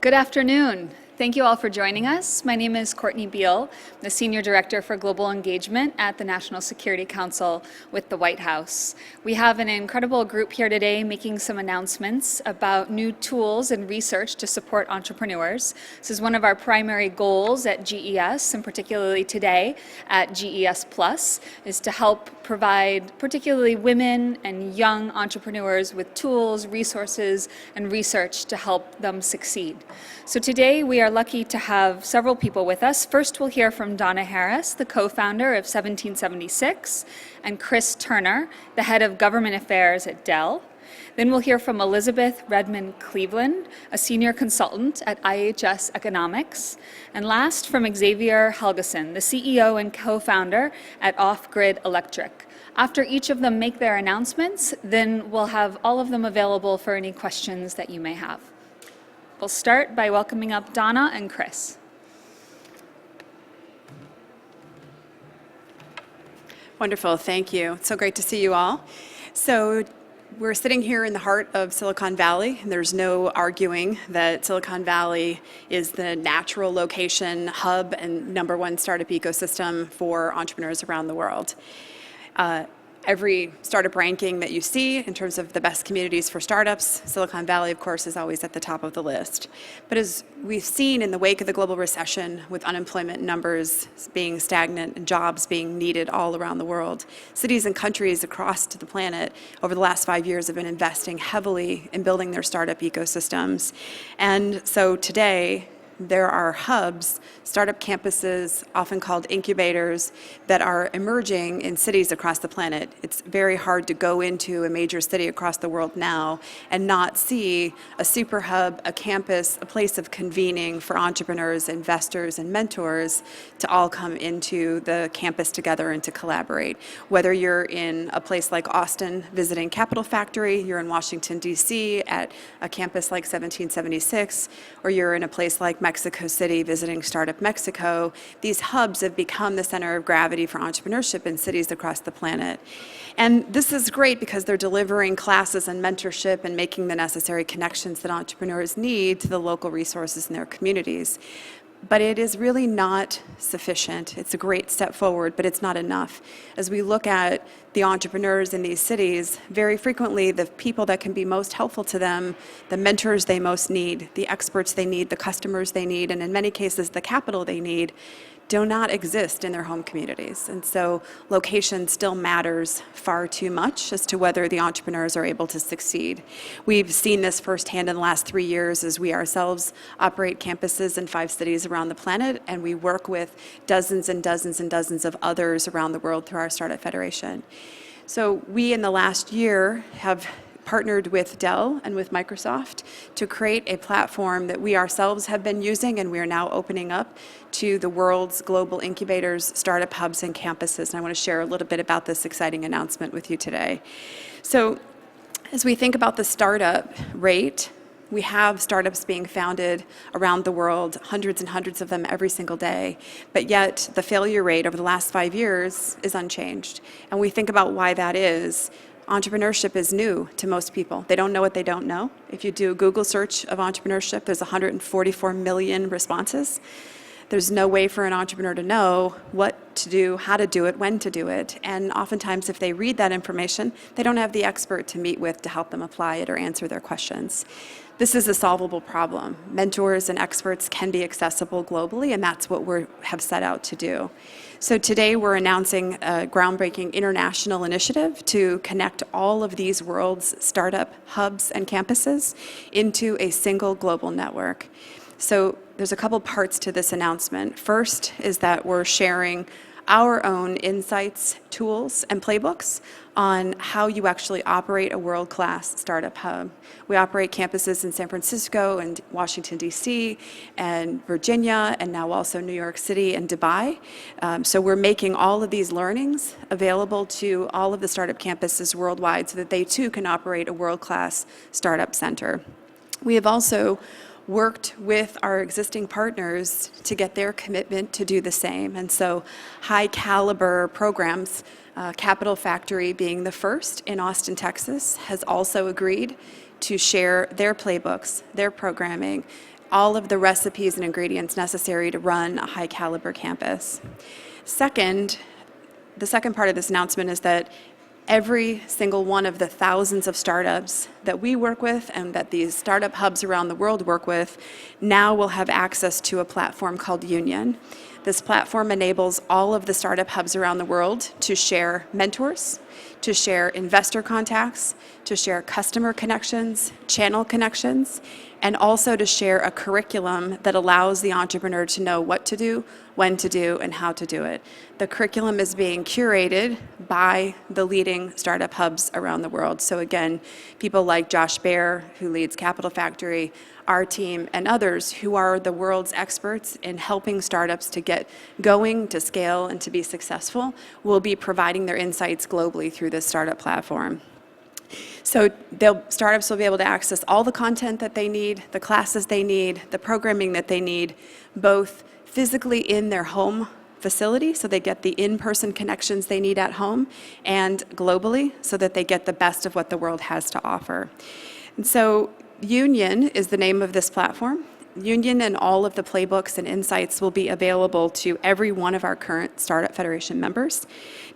Good afternoon. Thank you all for joining us. My name is Courtney Beal, the Senior Director for Global Engagement at the National Security Council with the White House. We have an incredible group here today making some announcements about new tools and research to support entrepreneurs. This is one of our primary goals at GES, and particularly today at GES Plus, is to help provide particularly women and young entrepreneurs with tools, resources, and research to help them succeed. So today we are lucky to have several people with us. First, we'll hear from Donna Harris, the co-founder of 1776, and Chris Turner, the head of government affairs at Dell. Then we'll hear from Elizabeth Redmond Cleveland, a senior consultant at IHS Economics. And last, from Xavier Helgeson, the CEO and co-founder at Off Grid Electric. After each of them make their announcements, then we'll have all of them available for any questions that you may have. We'll start by welcoming up Donna and Chris. Wonderful, thank you. It's so great to see you all. So we're sitting here in the heart of Silicon Valley, and there's no arguing that Silicon Valley is the natural location, hub, and #1 startup ecosystem for entrepreneurs around the world. Every startup ranking that you see in terms of the best communities for startups, Silicon Valley, of course, is always at the top of the list. But as we've seen in the wake of the global recession, with unemployment numbers being stagnant and jobs being needed all around the world, cities and countries across the planet over the last 5 years have been investing heavily in building their startup ecosystems. And so today, there are hubs, startup campuses, often called incubators, that are emerging in cities across the planet. It's very hard to go into a major city across the world now and not see a super hub, a campus, a place of convening for entrepreneurs, investors, and mentors to all come into the campus together and to collaborate. Whether you're in a place like Austin visiting Capital Factory, you're in Washington, D.C. at a campus like 1776, or you're in a place like Mexico City visiting Startup Mexico, these hubs have become the center of gravity for entrepreneurship in cities across the planet. And this is great because they're delivering classes and mentorship and making the necessary connections that entrepreneurs need to the local resources in their communities. But it is really not sufficient. It's a great step forward, but it's not enough. As we look at the entrepreneurs in these cities, very frequently the people that can be most helpful to them, the mentors they most need, the experts they need, the customers they need, and in many cases the capital they need, do not exist in their home communities. And so location still matters far too much as to whether the entrepreneurs are able to succeed. We've seen this firsthand in the last 3 years as we ourselves operate campuses in 5 cities around the planet, and we work with dozens and dozens and dozens of others around the world through our Startup Federation. So we in the last year have partnered with Dell and with Microsoft to create a platform that we ourselves have been using, and we are now opening up to the world's global incubators, startup hubs, and campuses. And I want to share a little bit about this exciting announcement with you today. So as we think about the startup rate, we have startups being founded around the world, hundreds and hundreds of them every single day, but yet the failure rate over the last 5 years is unchanged. And we think about why that is. Entrepreneurship is new to most people. They don't know what they don't know. If you do a Google search of entrepreneurship, there's 144 million responses. There's no way for an entrepreneur to know what to do, how to do it, when to do it. And oftentimes, if they read that information, they don't have the expert to meet with to help them apply it or answer their questions. This is a solvable problem. Mentors and experts can be accessible globally, and that's what we have set out to do. So today we're announcing a groundbreaking international initiative to connect all of these world's startup hubs and campuses into a single global network. So there's a couple parts to this announcement. First is that we're sharing our own insights, tools, and playbooks on how you actually operate a world-class startup hub. We operate campuses in San Francisco and Washington, D.C., and Virginia, and now also New York City and Dubai. So we're making all of these learnings available to all of the startup campuses worldwide so that they too can operate a world-class startup center. We have also worked with our existing partners to get their commitment to do the same. And so high caliber programs, Capital Factory being the first in Austin, Texas, has also agreed to share their playbooks, their programming, all of the recipes and ingredients necessary to run a high caliber campus. Second, the second part of this announcement is that every single one of the thousands of startups that we work with and that these startup hubs around the world work with now will have access to a platform called Union. This platform enables all of the startup hubs around the world to share mentors, to share investor contacts, to share customer connections, channel connections, and also to share a curriculum that allows the entrepreneur to know what to do, when to do, and how to do it. The curriculum is being curated by the leading startup hubs around the world. So again, people like Josh Baer, who leads Capital Factory, our team, and others who are the world's experts in helping startups to get going, to scale, and to be successful, will be providing their insights globally through this startup platform. So startups will be able to access all the content that they need, the classes they need, the programming that they need, both physically in their home facility, so they get the in-person connections they need at home, and globally, so that they get the best of what the world has to offer. And so Union is the name of this platform. Union and all of the playbooks and insights will be available to every one of our current Startup Federation members.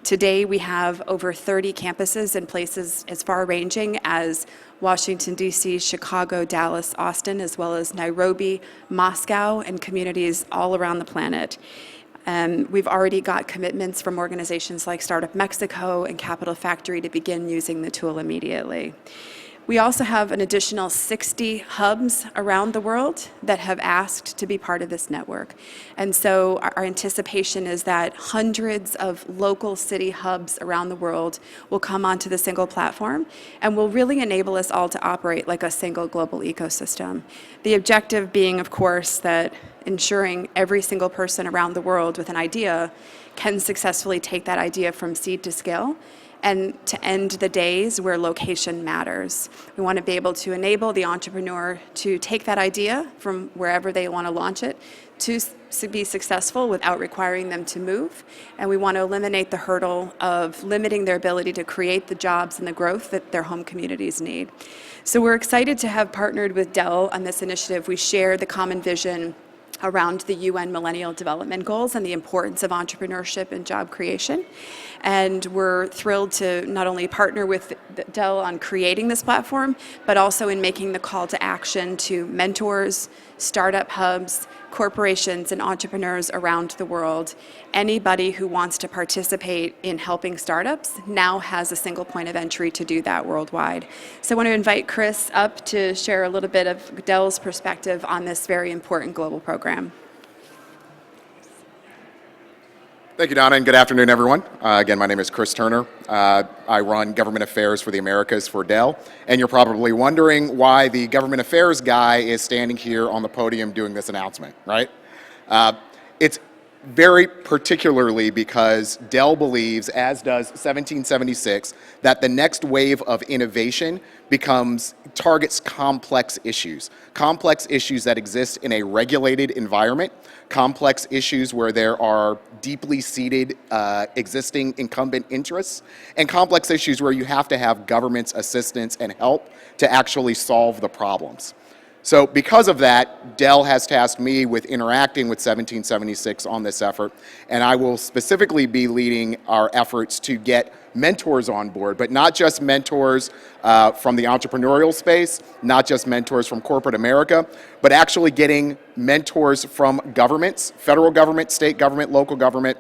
Today, we have over 30 campuses in places as far-ranging as Washington, D.C., Chicago, Dallas, Austin, as well as Nairobi, Moscow, and communities all around the planet. We've already got commitments from organizations like Startup Mexico and Capital Factory to begin using the tool immediately. We also have an additional 60 hubs around the world that have asked to be part of this network. And so our anticipation is that hundreds of local city hubs around the world will come onto the single platform and will really enable us all to operate like a single global ecosystem. The objective being, of course, that ensuring every single person around the world with an idea can successfully take that idea from seed to scale, and to end the days where location matters. We want to be able to enable the entrepreneur to take that idea from wherever they want to launch it to be successful without requiring them to move. And we want to eliminate the hurdle of limiting their ability to create the jobs and the growth that their home communities need. So we're excited to have partnered with Dell on this initiative. We share the common vision around the UN Millennial Development Goals and the importance of entrepreneurship and job creation. And we're thrilled to not only partner with Dell on creating this platform, but also in making the call to action to mentors, startup hubs, corporations, and entrepreneurs around the world. Anybody who wants to participate in helping startups now has a single point of entry to do that worldwide. So I want to invite Chris up to share a little bit of Dell's perspective on this very important global program. Thank you, Donna, and good afternoon, everyone. Again, my name is Chris Turner. I run government affairs for the Americas for Dell, and you're probably wondering why the government affairs guy is standing here on the podium doing this announcement, right? It's very particularly because Dell believes, as does 1776, that the next wave of innovation targets complex issues that exist in a regulated environment, complex issues where there are deeply seated existing incumbent interests, and complex issues where you have to have government's assistance and help to actually solve the problems. So because of that, Dell has tasked me with interacting with 1776 on this effort, and I will specifically be leading our efforts to get mentors on board, but not just mentors from the entrepreneurial space, not just mentors from corporate America, but actually getting mentors from governments, federal government, state government, local government,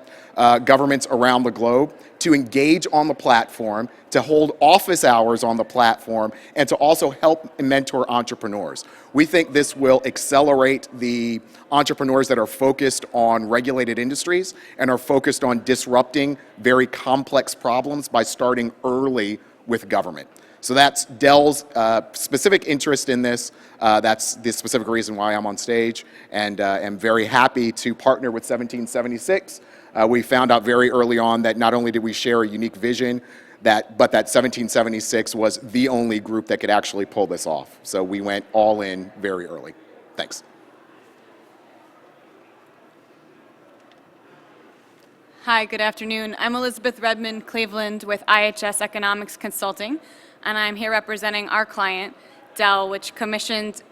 governments around the globe to engage on the platform, to hold office hours on the platform, and to also help mentor entrepreneurs. We think this will accelerate the entrepreneurs that are focused on regulated industries and are focused on disrupting very complex problems by starting early with government. So that's Dell's specific interest in this. That's the specific reason why I'm on stage, and am very happy to partner with 1776. We found out very early on that not only did we share a unique vision, but that 1776 was the only group that could actually pull this off. So we went all in very early. Thanks. Hi, good afternoon. I'm Elizabeth Redmond Cleveland with IHS Economics Consulting, and I'm here representing our client, Dell, which commissioned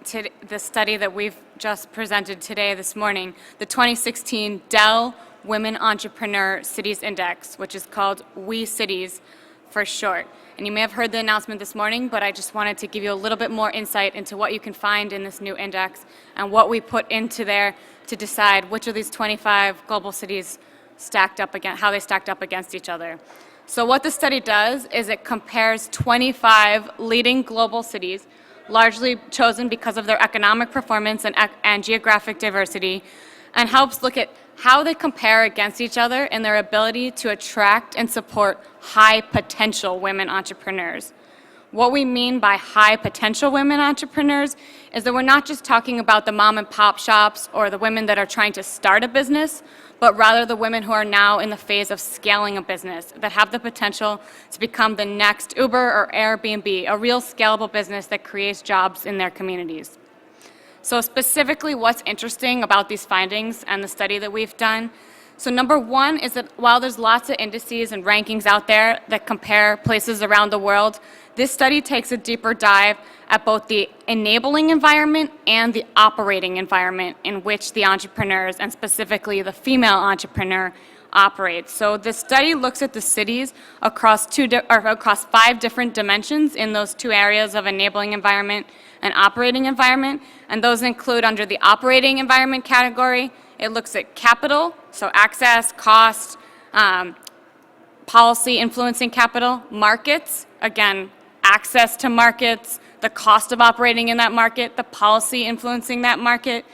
the study that we've just presented today, this morning, the 2016 Dell Women Entrepreneur Cities Index, which is called We Cities for short. And you may have heard the announcement this morning, but I just wanted to give you a little bit more insight into what you can find in this new index and what we put into there to decide which of these 25 global cities stacked up against, how they stacked up against each other. So what the study does is it compares 25 leading global cities, largely chosen because of their economic performance and geographic diversity, and helps look at how they compare against each other in their ability to attract and support high potential women entrepreneurs. What we mean by high potential women entrepreneurs is that we're not just talking about the mom and pop shops or the women that are trying to start a business, but rather the women who are now in the phase of scaling a business, that have the potential to become the next Uber or Airbnb, a real scalable business that creates jobs in their communities. So specifically, what's interesting about these findings and the study that we've done? So number one is that while there's lots of indices and rankings out there that compare places around the world, this study takes a deeper dive at both the enabling environment and the operating environment in which the entrepreneurs, and specifically the female entrepreneur, operates. So the study looks at the cities across 5 different dimensions in those 2 areas of enabling environment and operating environment, and those include, under the operating environment category, it looks at capital, so access, cost, policy influencing capital, markets, again, access to markets, the cost of operating in that market, the policy influencing that market,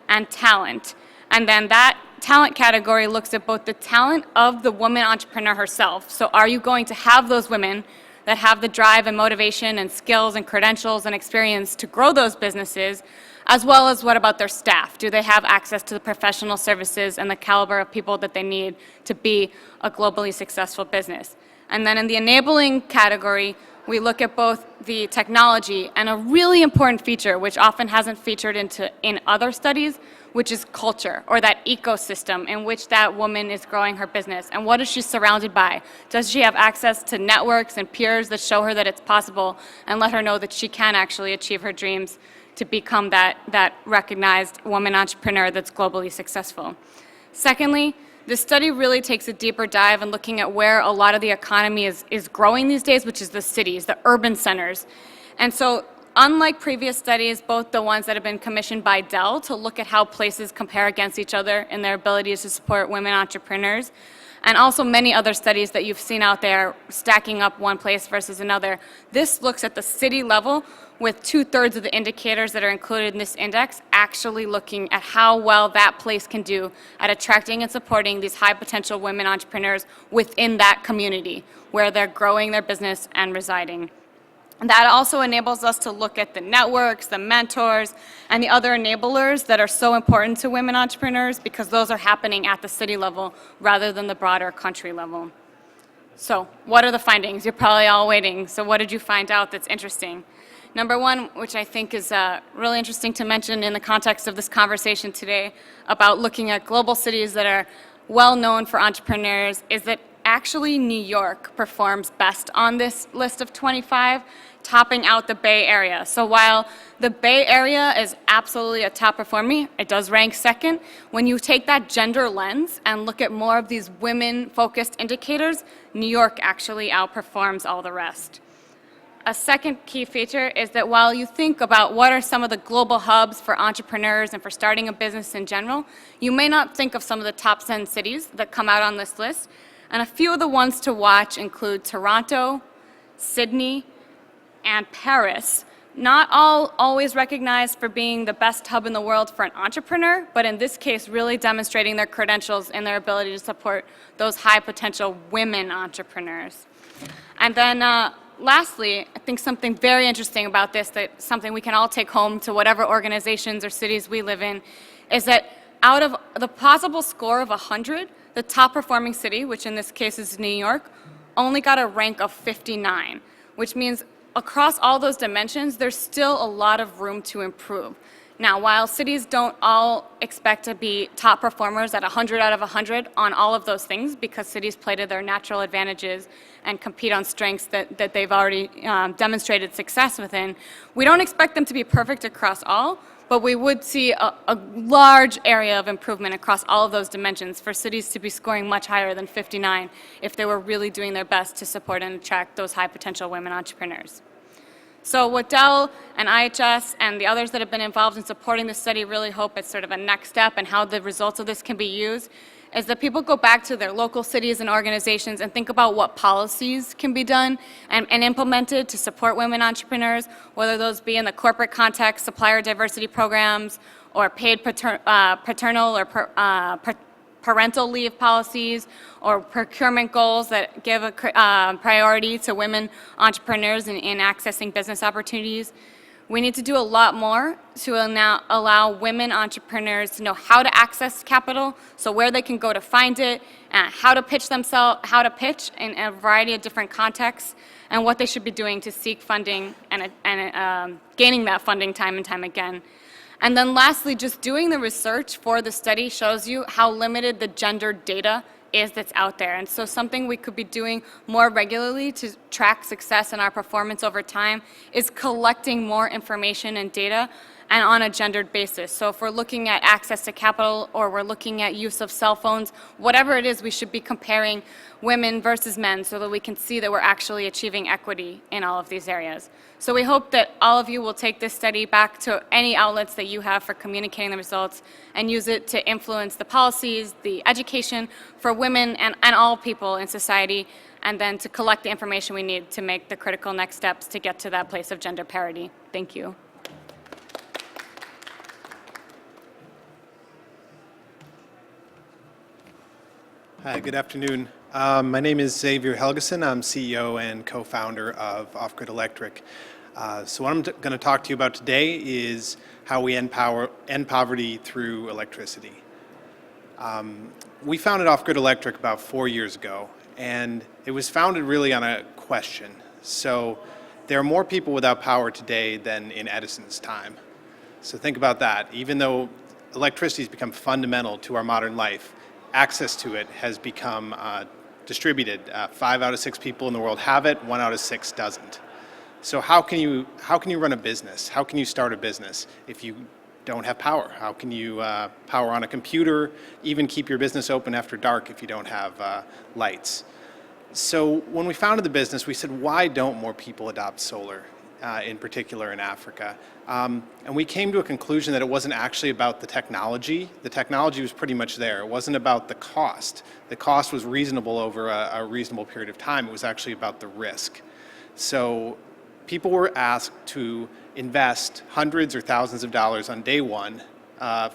and talent. And then that talent category looks at both the talent of the woman entrepreneur herself. So are you going to have those women that have the drive and motivation and skills and credentials and experience to grow those businesses, as well as what about their staff? Do they have access to the professional services and the caliber of people that they need to be a globally successful business? And then in the enabling category, we look at both the technology and a really important feature, which often hasn't featured in other studies, which is culture, or that ecosystem in which that woman is growing her business. And what is she surrounded by? Does she have access to networks and peers that show her that it's possible and let her know that she can actually achieve her dreams to become that recognized woman entrepreneur that's globally successful? Secondly, this study really takes a deeper dive in looking at where a lot of the economy is growing these days, which is the cities, the urban centers. And so unlike previous studies, both the ones that have been commissioned by Dell to look at how places compare against each other in their abilities to support women entrepreneurs, and also many other studies that you've seen out there stacking up one place versus another, this looks at the city level, with 2/3 of the indicators that are included in this index actually looking at how well that place can do at attracting and supporting these high potential women entrepreneurs within that community where they're growing their business and residing. And that also enables us to look at the networks, the mentors, and the other enablers that are so important to women entrepreneurs, because those are happening at the city level rather than the broader country level. So what are the findings? You're probably all waiting. So what did you find out that's interesting? Number one, which I think is really interesting to mention in the context of this conversation today about looking at global cities that are well known for entrepreneurs, is that actually New York performs best on this list of 25, topping out the Bay Area. So while the Bay Area is absolutely a top performer, it does rank second. When you take that gender lens and look at more of these women-focused indicators, New York actually outperforms all the rest. A second key feature is that while you think about what are some of the global hubs for entrepreneurs and for starting a business in general, you may not think of some of the top 10 cities that come out on this list. And a few of the ones to watch include Toronto, Sydney, and Paris. Not all always recognized for being the best hub in the world for an entrepreneur, but in this case really demonstrating their credentials and their ability to support those high potential women entrepreneurs. And then lastly, I think something very interesting about this, that something we can all take home to whatever organizations or cities we live in, is that out of the possible score of 100, the top performing city, which in this case is New York, only got a rank of 59, which means across all those dimensions, there's still a lot of room to improve. Now, while cities don't all expect to be top performers at 100 out of 100 on all of those things, because cities play to their natural advantages and compete on strengths that they've already demonstrated success within, we don't expect them to be perfect across all, but we would see a large area of improvement across all of those dimensions for cities to be scoring much higher than 59 if they were really doing their best to support and attract those high potential women entrepreneurs. So what Dell and IHS and the others that have been involved in supporting this study really hope it's sort of a next step and how the results of this can be used is that people go back to their local cities and organizations and think about what policies can be done and implemented to support women entrepreneurs, whether those be in the corporate context, supplier diversity programs, or paid paternal or parental leave policies, or procurement goals that give a priority to women entrepreneurs in accessing business opportunities. We need to do a lot more to now allow women entrepreneurs to know how to access capital, so where they can go to find it, how to pitch themselves, how to pitch in a variety of different contexts, and what they should be doing to seek funding and gaining that funding time and time again. And then lastly, just doing the research for the study shows you how limited the gender data is that's out there. And so something we could be doing more regularly to track success in our performance over time is collecting more information and data and on a gendered basis. So if we're looking at access to capital or we're looking at use of cell phones, whatever it is, we should be comparing women versus men so that we can see that we're actually achieving equity in all of these areas. So we hope that all of you will take this study back to any outlets that you have for communicating the results and use it to influence the policies, the education for women and all people in society, and then to collect the information we need to make the critical next steps to get to that place of gender parity. Thank you. Hi, good afternoon. My name is Xavier Helgeson. I'm CEO and co-founder of Off-Grid Electric. So what I'm going to talk to you about today is how we end poverty through electricity. We founded Off-Grid Electric about 4 years ago, and it was founded really on a question. So there are more people without power today than in Edison's time. So think about that. Even though electricity has become fundamental to our modern life, access to it has become distributed. 5 out of 6 people in the world have it, 1 out of 6 doesn't. So how can you run a business? How can you start a business if you don't have power? How can you power on a computer, even keep your business open after dark if you don't have lights? So when we founded the business, we said, why don't more people adopt solar, in particular in Africa? And we came to a conclusion that it wasn't actually about the technology. The technology was pretty much there. It wasn't about the cost. The cost was reasonable over a reasonable period of time. It was actually about the risk. So people were asked to invest hundreds or thousands of dollars on day one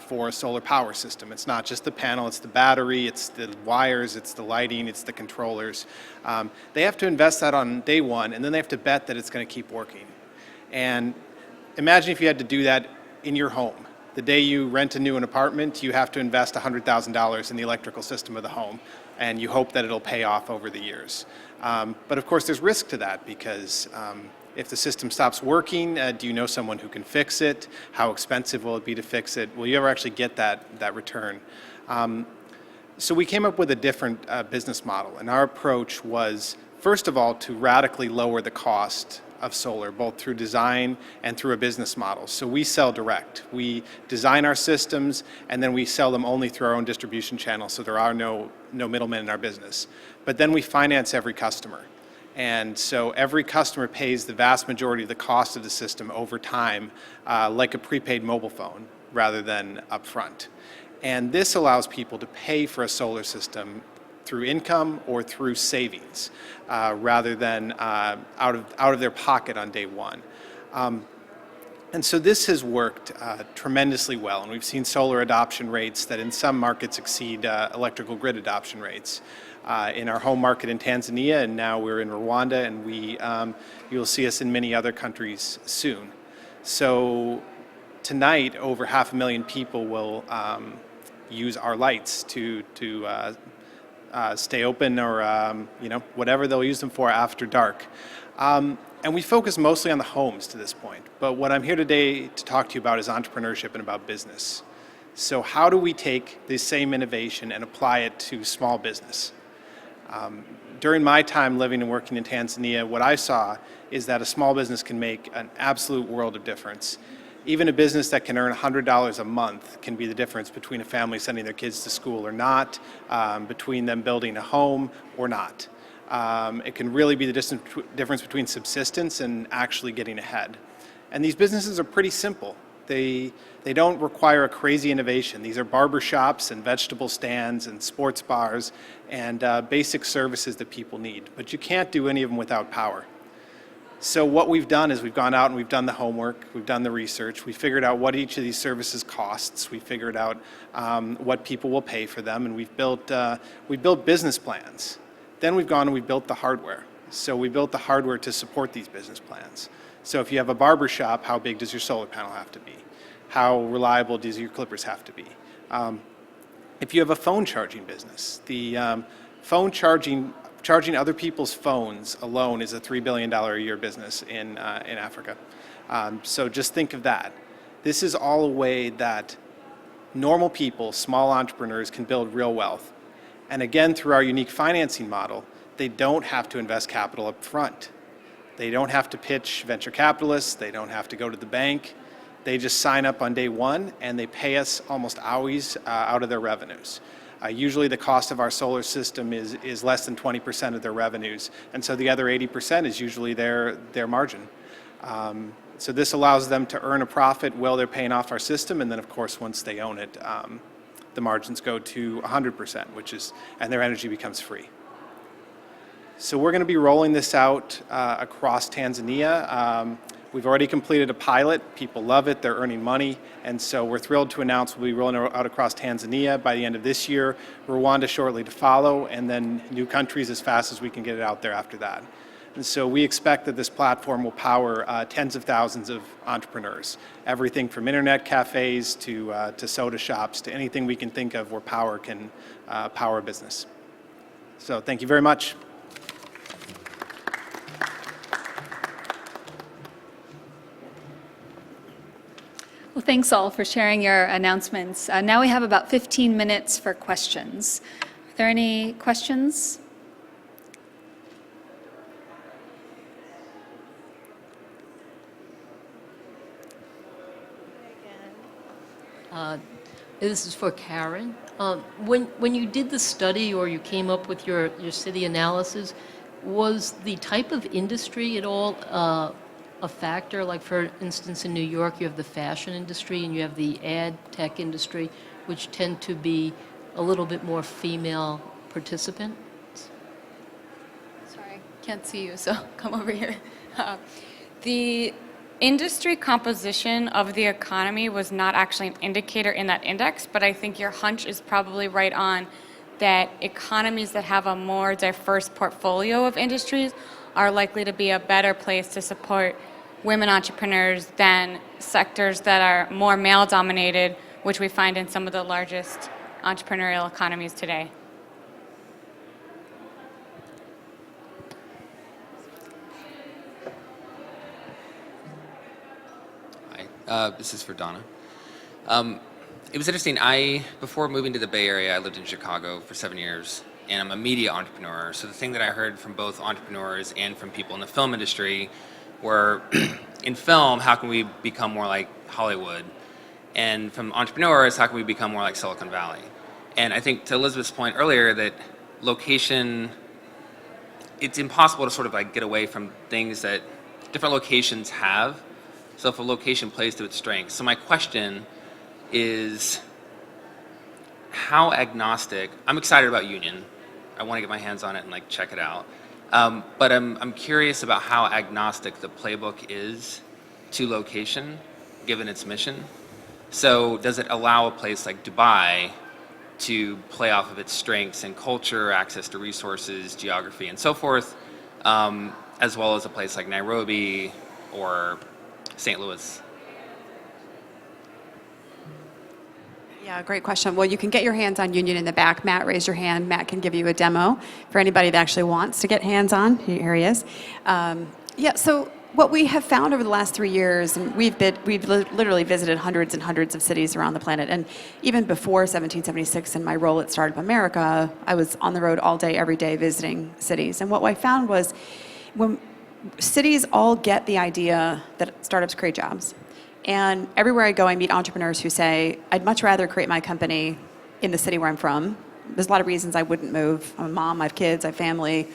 for a solar power system. It's not just the panel, it's the battery, it's the wires, it's the lighting, it's the controllers. They have to invest that on day one, and then they have to bet that it's going to keep working. And imagine if you had to do that in your home. The day you rent a new apartment, you have to invest $100,000 in the electrical system of the home, and you hope that it'll pay off over the years. But of course, there's risk to that because if the system stops working, do you know someone who can fix it? How expensive will it be to fix it? Will you ever actually get that return? So we came up with a different business model, and our approach was, first of all, to radically lower the cost of solar, both through design and through a business model. So we sell direct. We design our systems, and then we sell them only through our own distribution channel, so there are no middlemen in our business. But then we finance every customer. And so every customer pays the vast majority of the cost of the system over time, like a prepaid mobile phone, rather than upfront. And this allows people to pay for a solar system through income or through savings, rather than out of their pocket on day one. And so this has worked tremendously well, and we've seen solar adoption rates that in some markets exceed electrical grid adoption rates. In our home market in Tanzania, and now we're in Rwanda, and you'll see us in many other countries soon. So tonight, over 500,000 people will use our lights to stay open, or whatever they'll use them for after dark. And we focus mostly on the homes to this point. But what I'm here today to talk to you about is entrepreneurship and about business. So how do we take this same innovation and apply it to small business? During my time living and working in Tanzania, what I saw is that a small business can make an absolute world of difference. Even a business that can earn $100 a month can be the difference between a family sending their kids to school or not, between them building a home or not. It can really be the difference between subsistence and actually getting ahead. And these businesses are pretty simple. They don't require a crazy innovation. These are barber shops and vegetable stands and sports bars and basic services that people need. But you can't do any of them without power. So what we've done is we've gone out and we've done the homework, we've done the research, we figured out what each of these services costs, we figured out what people will pay for them, and we built business plans. Then we've gone and we built the hardware. So we built the hardware to support these business plans. So if you have a barber shop, how big does your solar panel have to be? How reliable does your clippers have to be? If you have a phone charging business, the phone charging other people's phones alone is a $3 billion a year business in Africa. So just think of that. This is all a way that normal people, small entrepreneurs, can build real wealth. And again, through our unique financing model, they don't have to invest capital up front. They don't have to pitch venture capitalists. They don't have to go to the bank. They just sign up on day one and they pay us almost always out of their revenues. Usually the cost of our solar system is less than 20% of their revenues, and so the other 80% is usually their margin. So this allows them to earn a profit while they're paying off our system, and then of course once they own it, the margins go to 100%, and their energy becomes free. So we're going to be rolling this out across Tanzania. We've already completed a pilot. People love it. They're earning money. And so we're thrilled to announce we'll be rolling it out across Tanzania by the end of this year, Rwanda shortly to follow, and then new countries as fast as we can get it out there after that. And so we expect that this platform will power tens of thousands of entrepreneurs, everything from internet cafes to soda shops to anything we can think of where power can power a business. So thank you very much. Well, thanks all for sharing your announcements. Now we have about 15 minutes for questions. Are there any questions? This is for Karen. When you did the study or you came up with your city analysis, was the type of industry at all a factor? Like, for instance, in New York, you have the fashion industry and you have the ad tech industry, which tend to be a little bit more female participants. Sorry, can't see you, so come over here. The industry composition of the economy was not actually an indicator in that index, but I think your hunch is probably right on that economies that have a more diverse portfolio of industries are likely to be a better place to support women entrepreneurs than sectors that are more male-dominated, which we find in some of the largest entrepreneurial economies today. Hi, this is for Donna. It was interesting. Before moving to the Bay Area, I lived in Chicago for 7 years, and I'm a media entrepreneur. So the thing that I heard from both entrepreneurs and from people in the film industry were, in film, how can we become more like Hollywood? And from entrepreneurs, how can we become more like Silicon Valley? And I think to Elizabeth's point earlier that location, it's impossible to sort of like get away from things that different locations have. So if a location plays to its strengths. So my question is, how agnostic? I'm excited about Union. I want to get my hands on it and like check it out. But I'm curious about how agnostic the playbook is to location, given its mission. So does it allow a place like Dubai to play off of its strengths in culture, access to resources, geography, and so forth, as well as a place like Nairobi or St. Louis? Yeah, great question. Well, you can get your hands on Union in the back. Matt, raise your hand. Matt can give you a demo for anybody that actually wants to get hands-on. Here he is. Yeah, so what we have found over the last 3 years, and we've literally visited hundreds and hundreds of cities around the planet, and even before 1776 in my role at Startup America, I was on the road all day, every day, visiting cities. And what I found was when cities all get the idea that startups create jobs, And everywhere I go, I meet entrepreneurs who say, I'd much rather create my company in the city where I'm from. There's a lot of reasons I wouldn't move. I'm a mom, I have kids, I have family,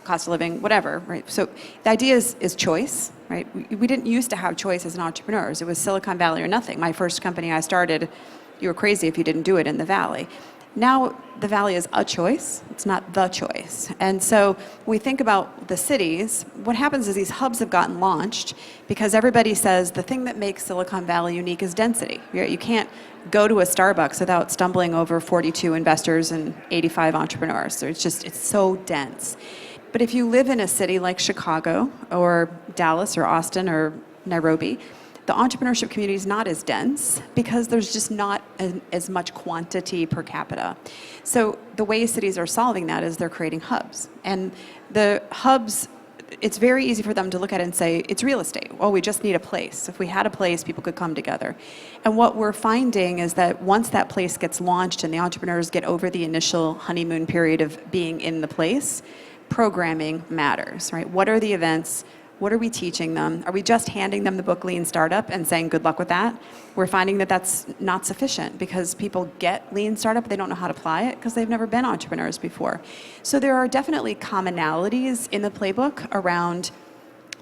cost of living, whatever, right? So the idea is choice, right? We didn't used to have choice as an entrepreneurs. It was Silicon Valley or nothing. My first company I started, you were crazy if you didn't do it in the Valley. Now the Valley is a choice, it's not the choice. And so when we think about the cities, what happens is these hubs have gotten launched because everybody says the thing that makes Silicon Valley unique is density. You can't go to a Starbucks without stumbling over 42 investors and 85 entrepreneurs. So it's so dense. But if you live in a city like Chicago or Dallas or Austin or Nairobi, the entrepreneurship community is not as dense because there's just not as much quantity per capita. So the way cities are solving that is they're creating hubs. And the hubs, it's very easy for them to look at it and say, it's real estate. Well, we just need a place. If we had a place, people could come together. And what we're finding is that once that place gets launched and the entrepreneurs get over the initial honeymoon period of being in the place, programming matters, right? What are the events? What are we teaching them? Are we just handing them the book Lean Startup and saying good luck with that? We're finding that that's not sufficient because people get Lean Startup, but they don't know how to apply it because they've never been entrepreneurs before. So there are definitely commonalities in the playbook around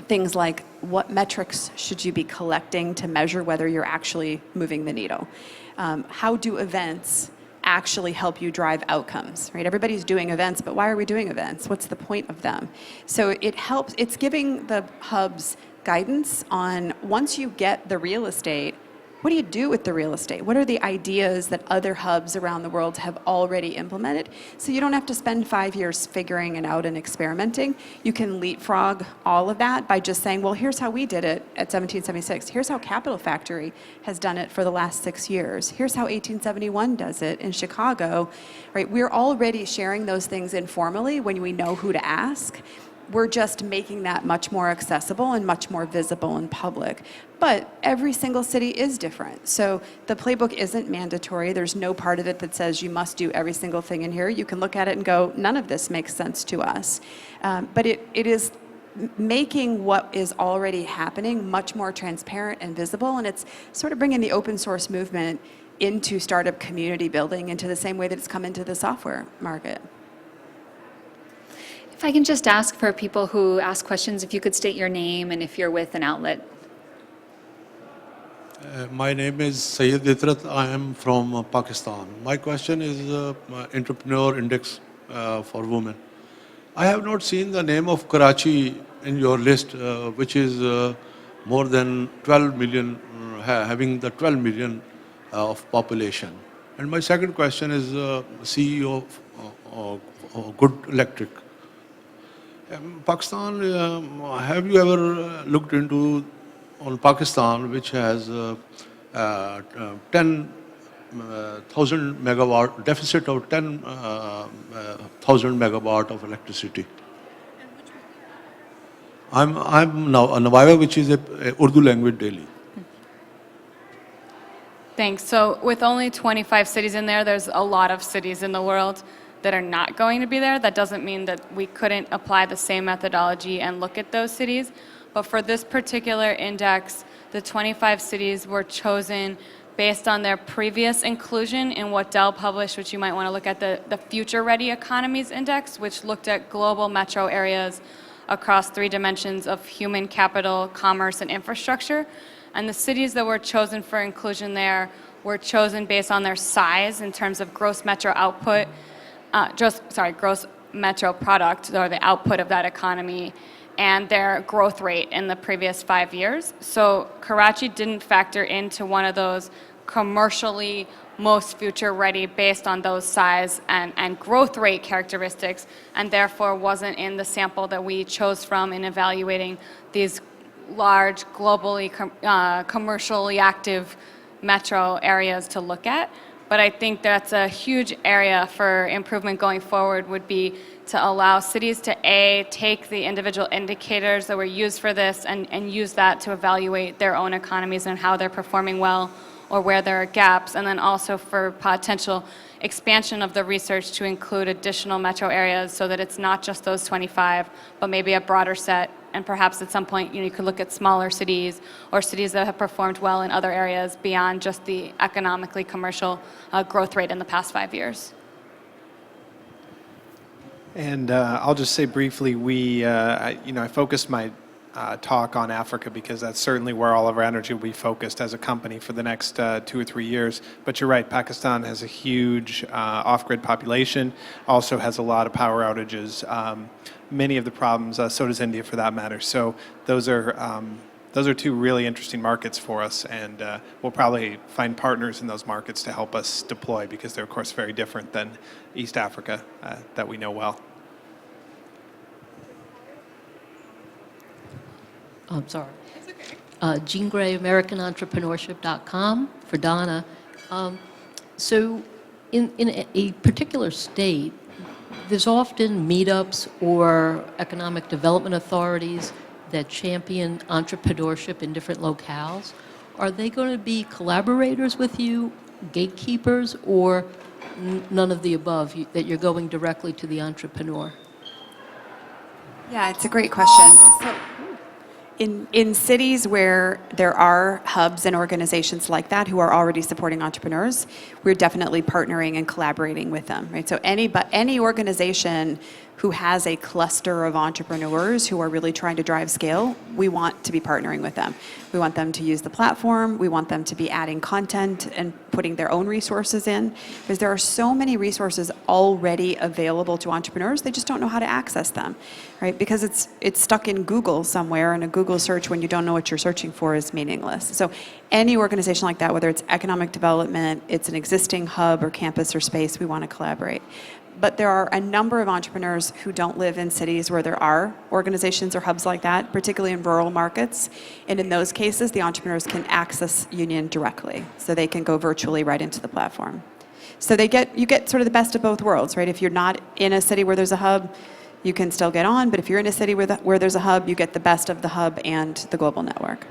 things like what metrics should you be collecting to measure whether you're actually moving the needle? How do events actually help you drive outcomes, right? Everybody's doing events, but why are we doing events? What's the point of them? So it helps, it's giving the hubs guidance on once you get the real estate, what do you do with the real estate? What are the ideas that other hubs around the world have already implemented? So you don't have to spend 5 years figuring it out and experimenting. You can leapfrog all of that by just saying, well, here's how we did it at 1776. Here's how Capital Factory has done it for the last 6 years. Here's how 1871 does it in Chicago, right? We're already sharing those things informally when we know who to ask. We're just making that much more accessible and much more visible in public. But every single city is different. So the playbook isn't mandatory. There's no part of it that says you must do every single thing in here. You can look at it and go, none of this makes sense to us. But it is making what is already happening much more transparent and visible. And it's sort of bringing the open source movement into startup community building into the same way that it's come into the software market. If I can just ask for people who ask questions, if you could state your name and if you're with an outlet. My name is Sayyid Itrat. I am from Pakistan. My question is Entrepreneur Index for Women. I have not seen the name of Karachi in your list, which is more than 12 million, having the 12 million of population. And my second question is CEO of Good Electric. Pakistan, have you ever looked into on Pakistan, which has 10,000 megawatt deficit of 10,000 megawatt of electricity? I'm now on Navaya, which is a Urdu language daily. Thanks. So with only 25 cities in there, there's a lot of cities in the world that are not going to be there. That doesn't mean that we couldn't apply the same methodology and look at those cities. But for this particular index, the 25 cities were chosen based on their previous inclusion in what Dell published, which you might want to look at the Future Ready Economies Index, which looked at global metro areas across 3 dimensions of human capital, commerce, and infrastructure. And the cities that were chosen for inclusion there were chosen based on their size in terms of gross metro output, gross metro product, or the output of that economy, and their growth rate in the previous 5 years. So Karachi didn't factor into one of those commercially most future ready based on those size and growth rate characteristics, and therefore wasn't in the sample that we chose from in evaluating these large, globally commercially active metro areas to look at. But I think that's a huge area for improvement going forward, would be to allow cities to take the individual indicators that were used for this and use that to evaluate their own economies and how they're performing well or where there are gaps, and then also for potential expansion of the research to include additional metro areas so that it's not just those 25, but maybe a broader set. And perhaps at some point, you could look at smaller cities or cities that have performed well in other areas beyond just the economically commercial growth rate in the past 5 years. And I'll just say briefly, I focused my talk on Africa because that's certainly where all of our energy will be focused as a company for the next 2 or 3 years. But you're right, Pakistan has a huge off-grid population, also has a lot of power outages, many of the problems, so does India for that matter. So those are two really interesting markets for us, and we'll probably find partners in those markets to help us deploy because they're, of course, very different than East Africa that we know well. I'm sorry. It's okay. Jean Gray, AmericanEntrepreneurship.com for Donna. So in a particular state, there's often meetups or economic development authorities that champion entrepreneurship in different locales. Are they going to be collaborators with you, gatekeepers, or none of the above, that you're going directly to the entrepreneur? Yeah, it's a great question. So in cities where there are hubs and organizations like that who are already supporting entrepreneurs, we're definitely partnering and collaborating with them, right? So any organization who has a cluster of entrepreneurs who are really trying to drive scale, we want to be partnering with them. We want them to use the platform. We want them to be adding content and putting their own resources in, because there are so many resources already available to entrepreneurs. They just don't know how to access them, right? Because it's stuck in Google somewhere, and a Google search when you don't know what you're searching for is meaningless. So any organization like that, whether it's economic development, it's an existing hub or campus or space, we want to collaborate. But there are a number of entrepreneurs who don't live in cities where there are organizations or hubs like that, particularly in rural markets. And in those cases, the entrepreneurs can access Union directly. So they can go virtually right into the platform. So you get sort of the best of both worlds, right? If you're not in a city where there's a hub, you can still get on. But if you're in a city where there's a hub, you get the best of the hub and the global network.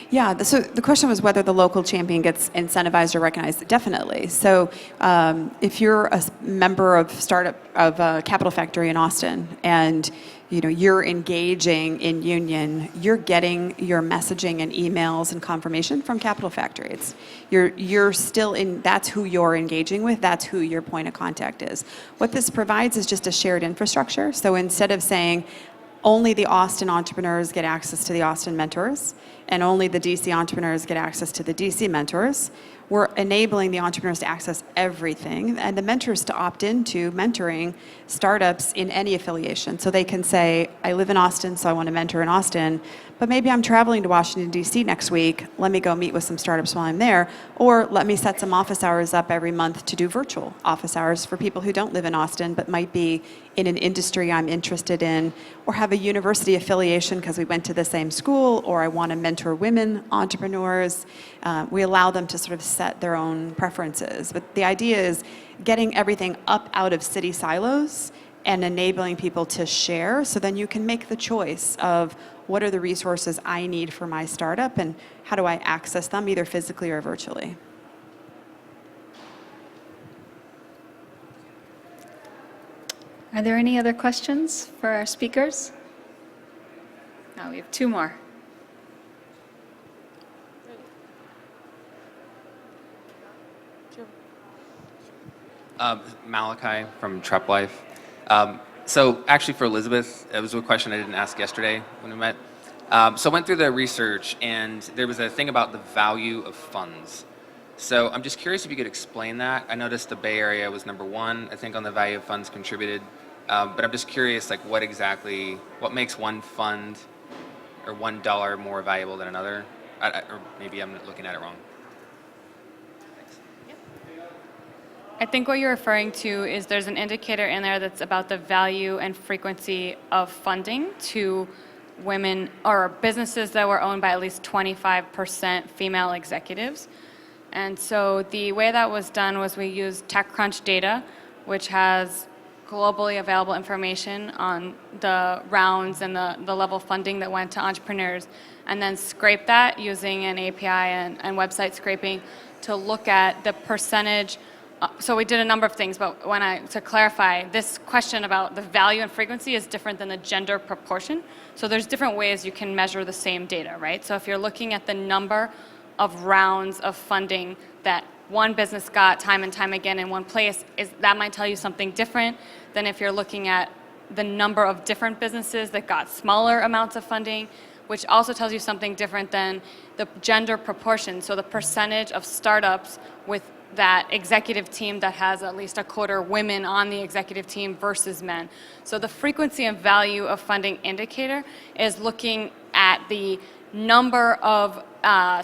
Yeah, so the question was whether the local champion gets incentivized or recognized. Definitely. So if you're a member of Capital Factory in Austin, and you're engaging in Union, you're getting your messaging and emails and confirmation from Capital Factory. You're still in. That's who you're engaging with. That's who your point of contact is. What this provides is just a shared infrastructure. So instead of saying only the Austin entrepreneurs get access to the Austin mentors, and only the DC entrepreneurs get access to the DC mentors, we're enabling the entrepreneurs to access everything, and the mentors to opt into mentoring startups in any affiliation. So they can say, I live in Austin, so I want to mentor in Austin, but maybe I'm traveling to Washington, D.C. next week. Let me go meet with some startups while I'm there, or let me set some office hours up every month to do virtual office hours for people who don't live in Austin, but might be in an industry I'm interested in, or have a university affiliation because we went to the same school, or I want to mentor women entrepreneurs. We allow them to sort of set their own preferences. But the idea is getting everything up out of city silos and enabling people to share, so then you can make the choice of what are the resources I need for my startup and how do I access them either physically or virtually. Are there any other questions for our speakers? No, we have 2 more. Malachi from Trep Life. So actually for Elizabeth, it was a question I didn't ask yesterday when we met. So I went through the research, and there was a thing about the value of funds. So I'm just curious if you could explain that. I noticed the Bay Area was number 1, I think, on the value of funds contributed. But I'm just curious, like, what makes one fund or $1 more valuable than another? Or maybe I'm looking at it wrong. I think what you're referring to is there's an indicator in there that's about the value and frequency of funding to women or businesses that were owned by at least 25% female executives. And so the way that was done was we used TechCrunch data, which has globally available information on the rounds and the level of funding that went to entrepreneurs, and then scrape that using an API and website scraping to look at the percentage. So we did a number of things, but to clarify, this question about the value and frequency is different than the gender proportion. So there's different ways you can measure the same data, right? So if you're looking at the number of rounds of funding that one business got time and time again in one place, that might tell you something different than if you're looking at the number of different businesses that got smaller amounts of funding, which also tells you something different than the gender proportion. So the percentage of startups with that executive team that has at least a quarter women on the executive team versus men. So the frequency and value of funding indicator is looking at the number of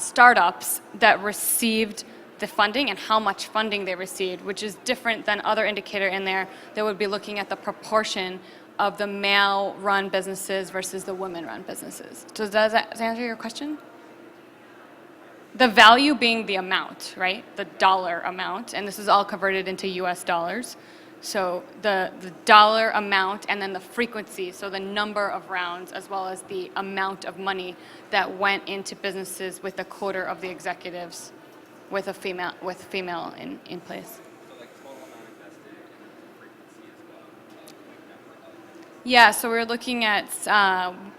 startups that received the funding and how much funding they received, which is different than other indicator in there that would be looking at the proportion of the male-run businesses versus the women-run businesses. So does that answer your question? The value being the amount, right? The dollar amount, and this is all converted into US dollars. So the dollar amount and then the frequency, so the number of rounds as well as the amount of money that went into businesses with a quarter of the executives with a female in place. Yeah, so we're looking at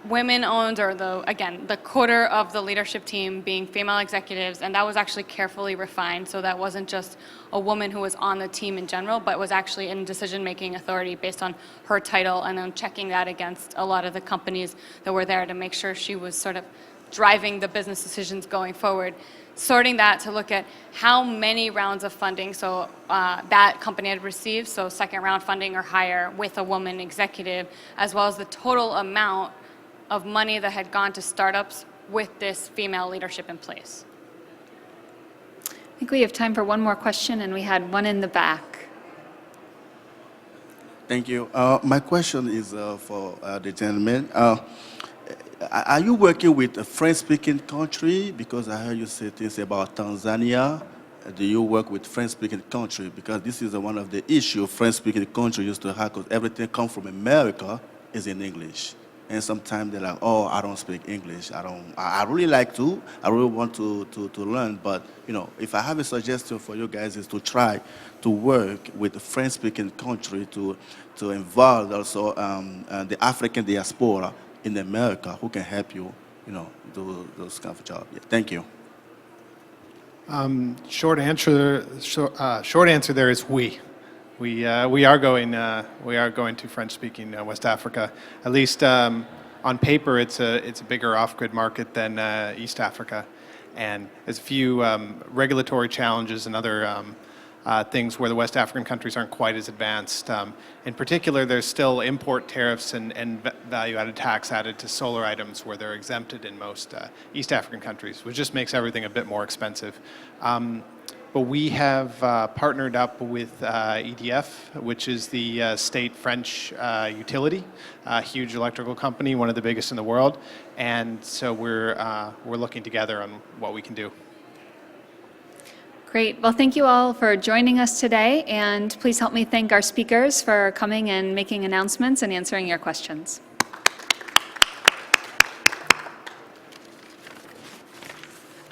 women-owned, or the quarter of the leadership team being female executives, and that was actually carefully refined. So that wasn't just a woman who was on the team in general, but was actually in decision-making authority based on her title, and then checking that against a lot of the companies that were there to make sure she was sort of driving the business decisions going forward. Sorting that to look at how many rounds of funding that company had received, so second round funding or higher with a woman executive, as well as the total amount of money that had gone to startups with this female leadership in place. I think we have time for one more question, and we had one in the back. Thank you. My question is for the gentleman. Are you working with a French-speaking country? Because I heard you say things about Tanzania. Do you work with French-speaking country? Because this is one of the issues French-speaking country used to have, because everything comes from America is in English. And sometimes they're like, oh, I don't speak English. I really like to. I really want to learn. But, if I have a suggestion for you guys is to try to work with a French-speaking country to involve also the African diaspora in America who can help you, do those kind of jobs. Yeah, thank you. Short answer there is we. We are going to French-speaking West Africa. At least on paper, it's a bigger off-grid market than East Africa, and there's a few regulatory challenges and other things where the West African countries aren't quite as advanced. In particular, there's still import tariffs and value-added tax added to solar items where they're exempted in most East African countries, which just makes everything a bit more expensive. But we have partnered up with EDF, which is the state French utility, a huge electrical company, one of the biggest in the world, and so we're looking together on what we can do. Great. Well, thank you all for joining us today, and please help me thank our speakers for coming and making announcements and answering your questions.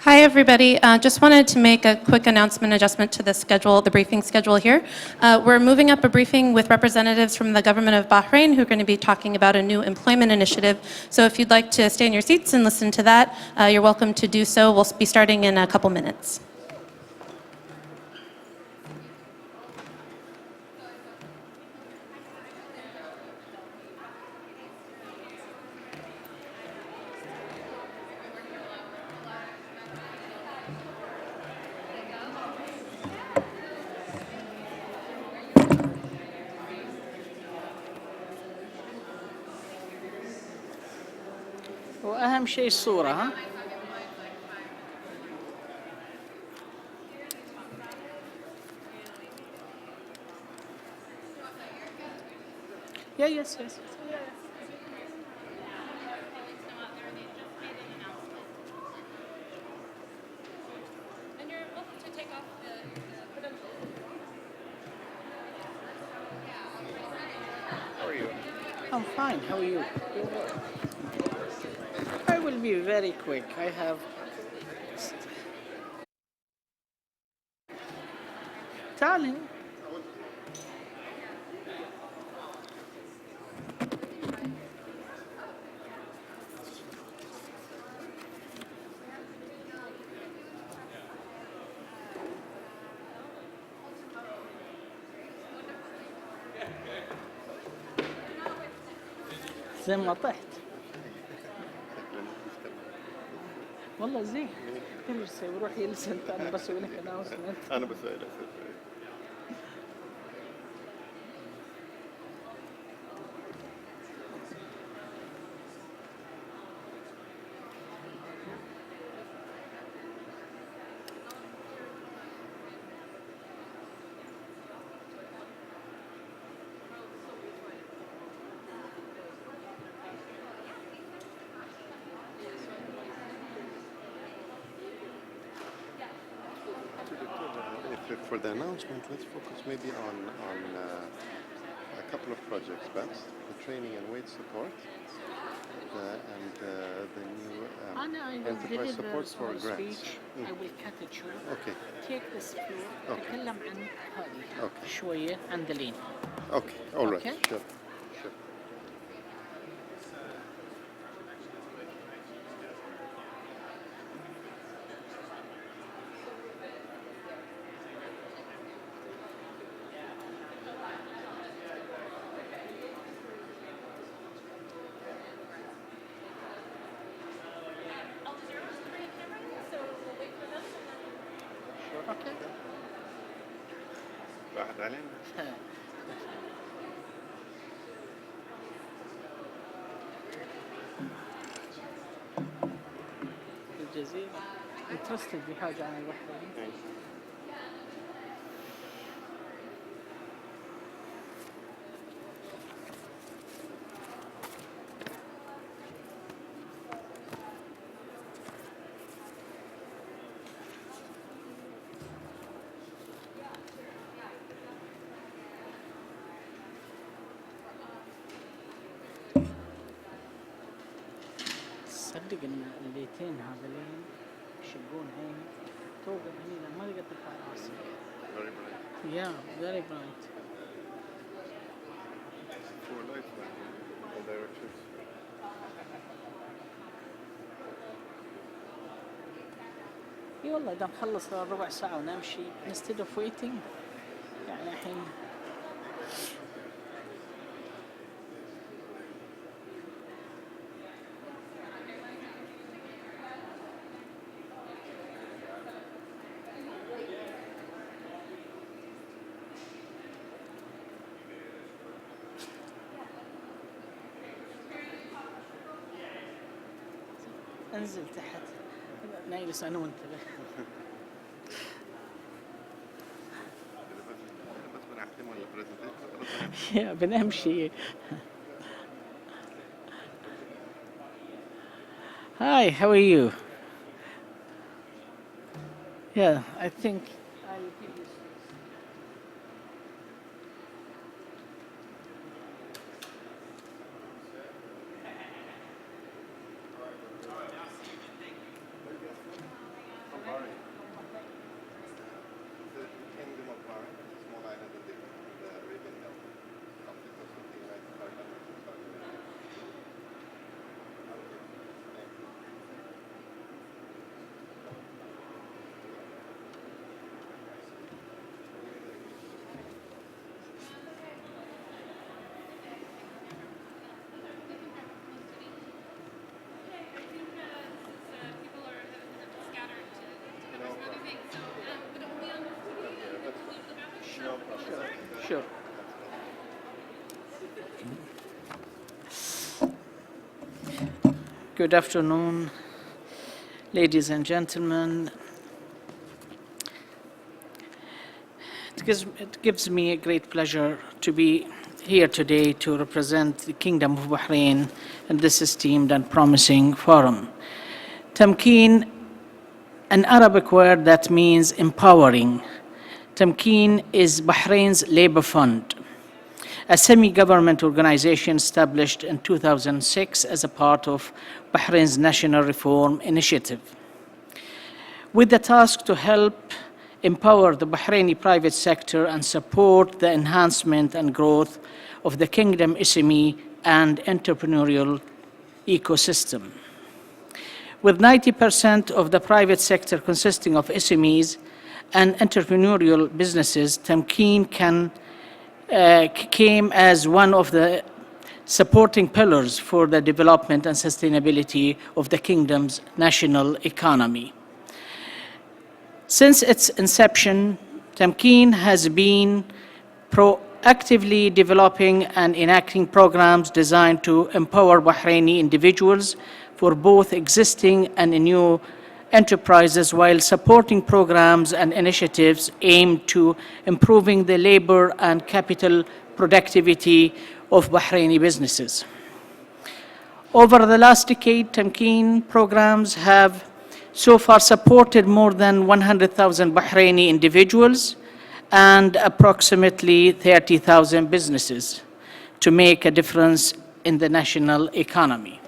Hi, everybody. Just wanted to make a quick announcement adjustment to the briefing schedule here. We're moving up a briefing with representatives from the government of Bahrain who are going to be talking about a new employment initiative. So if you'd like to stay in your seats and listen to that, you're welcome to do so. We'll be starting in a couple minutes. وأهم شيء الصورة ها yes. I'm fine. How are you? I will be very quick. I have talent. زي ما طحت والله زين كل شيء بروح يلسن انا بسوي لك اناونسمنت انا بسوي لك For the announcement, let's focus maybe on a couple of projects best: the training and wage support, and the new I will enterprise deliver support for my grants. speech. I will cut it short. Okay. Take this floor. Okay. تكلم عن هذه Okay. شوية عن دليل. Okay. All right. Okay. Sure. Sure. Okay. راحت علينا. الجزيرة interested بحاجة عن البحرين. تصدق ان الليتين هذولين يشقون عيني توقف هنا ما تقدر ترفع راسك. Very bright. Yeah, very bright. Four lights in all directions. اي والله اذا نخلص ربع ساعة ونمشي instead of waiting يعني الحين انزل تحت نجلس انا وانت بس بنعتم ولا presentation؟ يا بنمشي. Hi, how are you? Yeah, I think I'll give you From Bahrain. The Kingdom of Bahrain, small island in the Arabian Gulf. Conflict of something like 500 million. Sure. Good afternoon, ladies and gentlemen. It gives me a great pleasure to be here today to represent the Kingdom of Bahrain in this esteemed and promising forum. Tamkeen, an Arabic word that means empowering. Tamkeen is Bahrain's labor fund, a semi-government organization established in 2006 as a part of Bahrain's National Reform Initiative, with the task to help empower the Bahraini private sector and support the enhancement and growth of the kingdom SME and entrepreneurial ecosystem. With 90% of the private sector consisting of SMEs and entrepreneurial businesses, Tamkeen came as one of the supporting pillars for the development and sustainability of the kingdom's national economy. Since its inception, Tamkeen has been proactively developing and enacting programs designed to empower Bahraini individuals for both existing and new enterprises, while supporting programs and initiatives aimed to improving the labor and capital productivity of Bahraini businesses. Over the last decade, Tamkeen programs have so far supported more than 100,000 Bahraini individuals and approximately 30,000 businesses to make a difference in the national economy.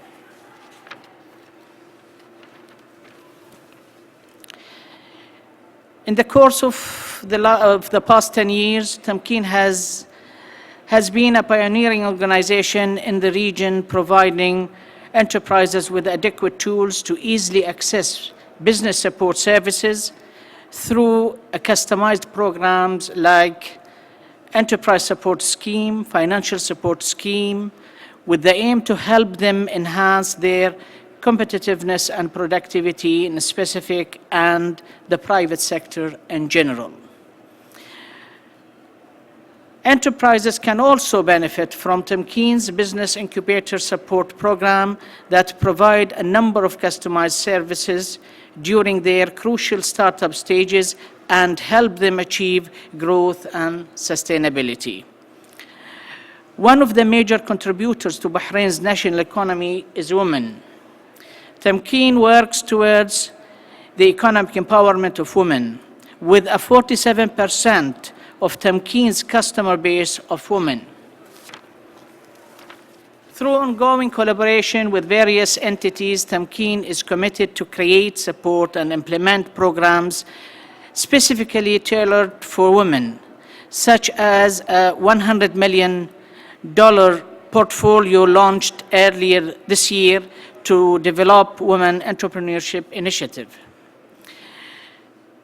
In the course of the past 10 years, Tamkeen has been a pioneering organization in the region, providing enterprises with adequate tools to easily access business support services through customized programs like Enterprise Support Scheme, Financial Support Scheme, with the aim to help them enhance their competitiveness and productivity in specific and the private sector in general. Enterprises can also benefit from Tamkeen's Business Incubator Support Program that provide a number of customized services during their crucial startup stages and help them achieve growth and sustainability. One of the major contributors to Bahrain's national economy is women. Tamkeen works towards the economic empowerment of women, with a 47% of Tamkeen's customer base of women. Through ongoing collaboration with various entities, Tamkeen is committed to create, support, and implement programs specifically tailored for women, such as a $100 million portfolio launched earlier this year to develop Women Entrepreneurship Initiative.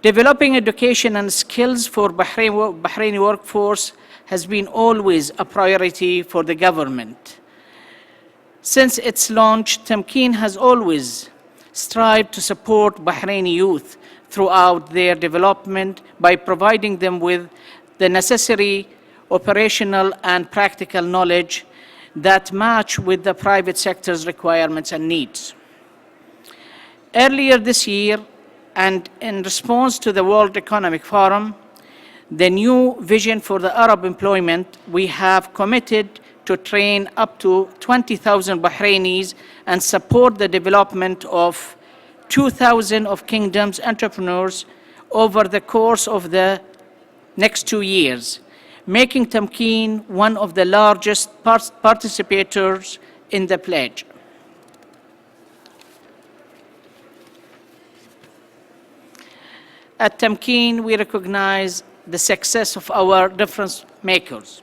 Developing education and skills for Bahraini workforce has been always a priority for the government. Since its launch, Tamkeen has always strived to support Bahraini youth throughout their development by providing them with the necessary operational and practical knowledge that match with the private sector's requirements and needs. Earlier this year, and in response to the World Economic Forum, the new vision for the Arab employment, we have committed to train up to 20,000 Bahrainis and support the development of 2,000 of Kingdom's entrepreneurs over the course of the next 2 years, making Tamkeen one of the largest participators in the pledge. At Tamkeen, we recognize the success of our difference makers,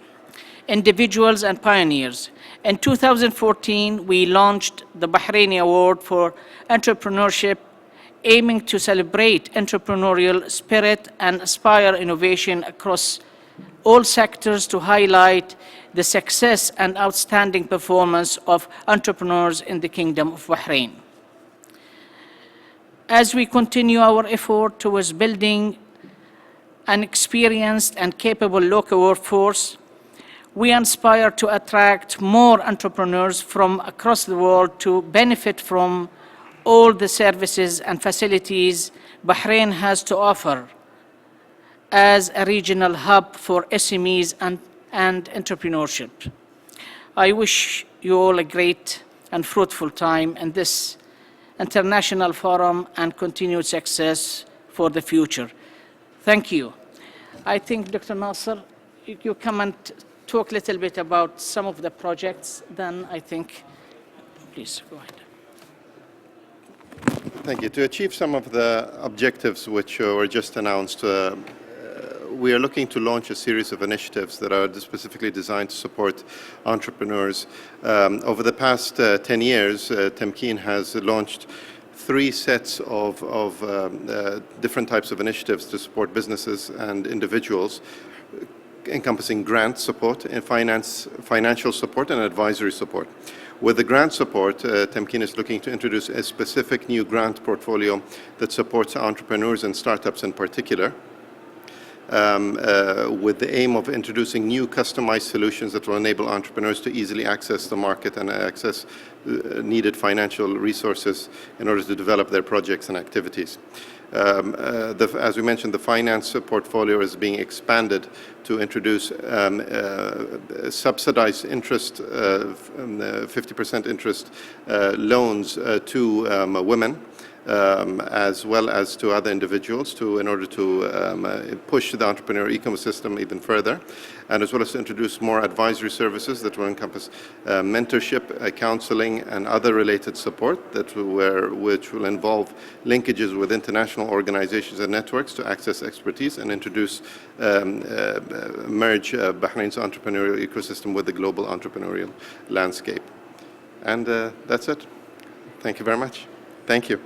individuals and pioneers. In 2014, we launched the Bahraini Award for Entrepreneurship, aiming to celebrate entrepreneurial spirit and aspire innovation across all sectors to highlight the success and outstanding performance of entrepreneurs in the Kingdom of Bahrain. As we continue our effort towards building an experienced and capable local workforce, we aspire to attract more entrepreneurs from across the world to benefit from all the services and facilities Bahrain has to offer as a regional hub for SMEs and entrepreneurship. I wish you all a great and fruitful time in this international forum and continued success for the future. Thank you. I think, Dr. Nasser, you come and talk a little bit about some of the projects, then I think, please go ahead. Thank you. To achieve some of the objectives which were just announced, we are looking to launch a series of initiatives that are specifically designed to support entrepreneurs. Over the past 10 years, Tamkeen has launched 3 sets of different types of initiatives to support businesses and individuals, encompassing grant support and financial support and advisory support. With the grant support, Tamkeen is looking to introduce a specific new grant portfolio that supports entrepreneurs and startups in particular, with the aim of introducing new customized solutions that will enable entrepreneurs to easily access the market and access needed financial resources in order to develop their projects and activities. As we mentioned, the finance portfolio is being expanded to introduce subsidized interest, 50% interest loans to women, as well as to other individuals in order to push the entrepreneur ecosystem even further, and as well as to introduce more advisory services that will encompass mentorship, counseling, and other related support which will involve linkages with international organizations and networks to access expertise and merge Bahrain's entrepreneurial ecosystem with the global entrepreneurial landscape. And that's it. Thank you very much. Thank you.